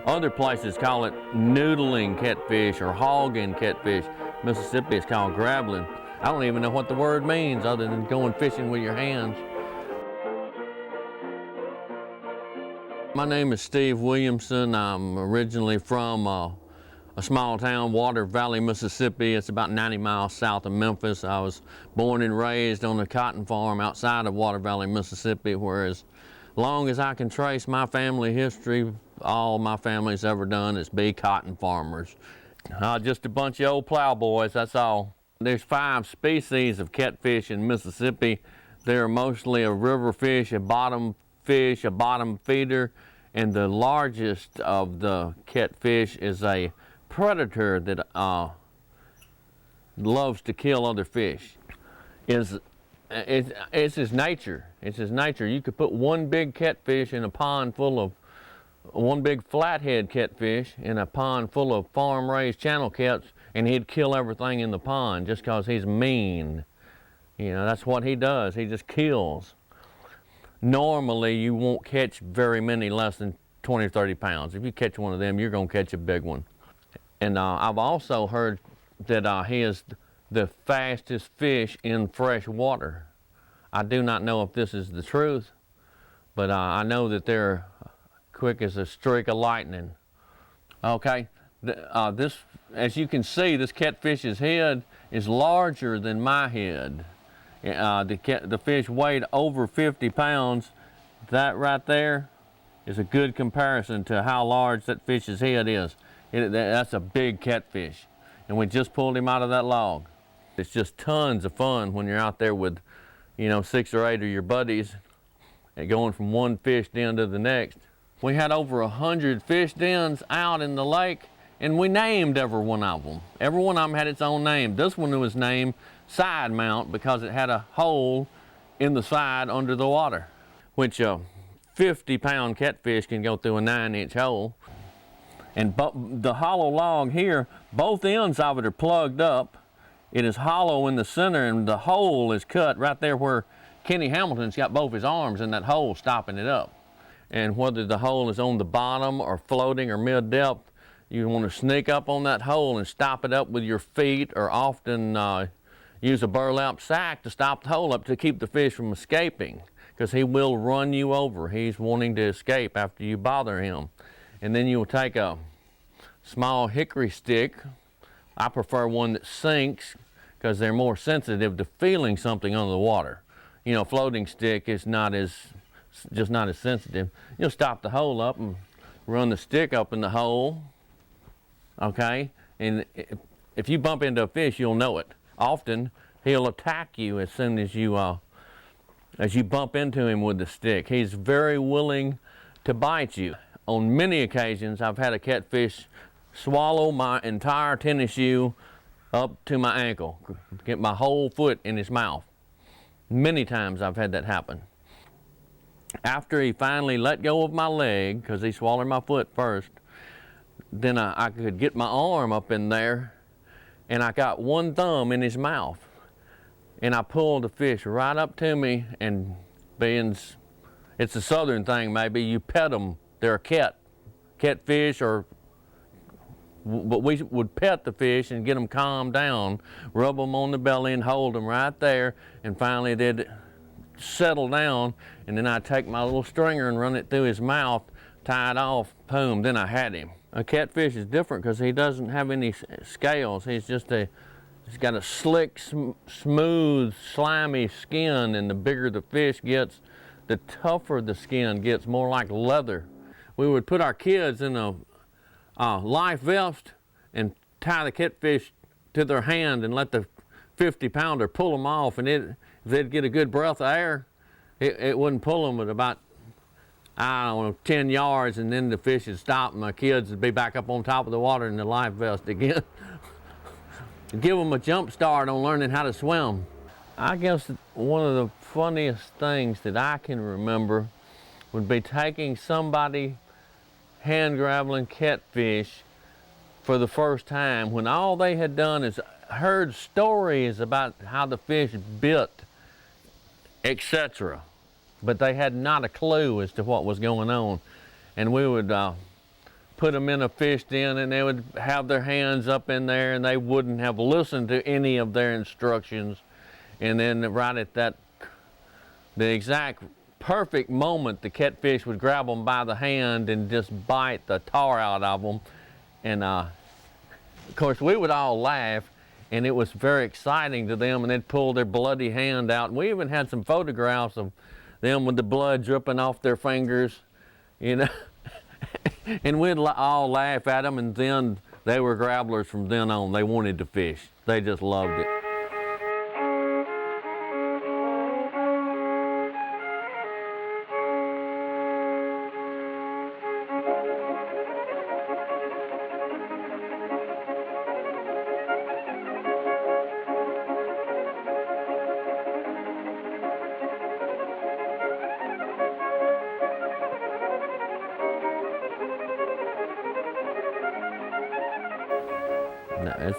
Other places call it noodling catfish or hogging catfish. Mississippi is called grabbling. I don't even know what the word means other than going fishing with your hands. My name is Steve Williamson. I'm originally from a small town, Water Valley, Mississippi. It's about 90 miles south of Memphis. I was born and raised on a cotton farm outside of Water Valley, Mississippi, where as long as I can trace my family history, all my family's ever done is be cotton farmers. Just a bunch of old plowboys, that's all. There's 5 species of catfish in Mississippi. They're mostly a river fish, a bottom fish, a bottom feeder, and the largest of the catfish is a predator that loves to kill other fish. It's his nature. It's his nature. You could put one big catfish in a pond full of, one big flathead catfish in a pond full of farm-raised channel cats, and he'd kill everything in the pond just because he's mean. You know, that's what he does. He just kills. Normally, you won't catch very many less than 20 or 30 pounds. If you catch one of them, you're going to catch a big one. And I've also heard that he is the fastest fish in fresh water. I do not know if this is the truth, but I know that they're quick as a streak of lightning. Okay, this, as you can see, this catfish's head is larger than my head. The fish weighed over 50 pounds. That right there is a good comparison to how large that fish's head is. That's a big catfish. And we just pulled him out of that log. It's just tons of fun when you're out there with, you know, 6 or 8 of your buddies and going from one fish den to the next. We had over 100 fish dens out in the lake, and we named every one of them. Every one of them had its own name. This one was named Side Mount because it had a hole in the side under the water, which a 50-pound catfish can go through a 9-inch hole. And the hollow log here, both ends of it are plugged up. It is hollow in the center, and the hole is cut right there where Kenny Hamilton's got both his arms in that hole stopping it up. And whether the hole is on the bottom or floating or mid-depth, you want to sneak up on that hole and stop it up with your feet, or often use a burlap sack to stop the hole up to keep the fish from escaping, because he will run you over. He's wanting to escape after you bother him. And then you'll take a small hickory stick. I prefer one that sinks because they're more sensitive to feeling something under the water. You know, floating stick is just not as sensitive. You'll stop the hole up and run the stick up in the hole, okay? And if you bump into a fish, you'll know it. Often, he'll attack you as soon as you bump into him with the stick. He's very willing to bite you. On many occasions, I've had a catfish swallow my entire tennis shoe up to my ankle, get my whole foot in his mouth. Many times I've had that happen. After he finally let go of my leg, because he swallowed my foot first, then I could get my arm up in there, and I got one thumb in his mouth. And I pulled the fish right up to me, and it's a southern thing maybe, you pet them. They're a catfish, but we would pet the fish and get them calmed down, rub them on the belly and hold them right there, and finally they'd settle down, and then I'd take my little stringer and run it through his mouth, tie it off, boom, then I had him. A catfish is different because he doesn't have any scales. He's got a slick, smooth, slimy skin, and the bigger the fish gets, the tougher the skin gets, more like leather. We would put our kids in a life vest and tie the catfish to their hand and let the 50-pounder pull them off, and if they'd get a good breath of air, it wouldn't pull them at about, I don't know, 10 yards, and then the fish would stop, and my kids would be back up on top of the water in the life vest again. Give them a jump start on learning how to swim. I guess one of the funniest things that I can remember would be taking somebody hand grabbling catfish for the first time when all they had done is heard stories about how the fish bit, etc. But they had not a clue as to what was going on. And we would put them in a fish den, and they would have their hands up in there, and they wouldn't have listened to any of their instructions. And then right at the exact perfect moment, the catfish would grab them by the hand and just bite the tar out of them. And of course, we would all laugh, and it was very exciting to them, and they'd pull their bloody hand out. And we even had some photographs of them with the blood dripping off their fingers, you know. And we'd all laugh at them, and then they were grabblers from then on. They wanted to fish. They just loved it.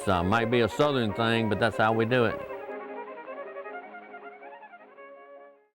It might be a southern thing, but that's how we do it.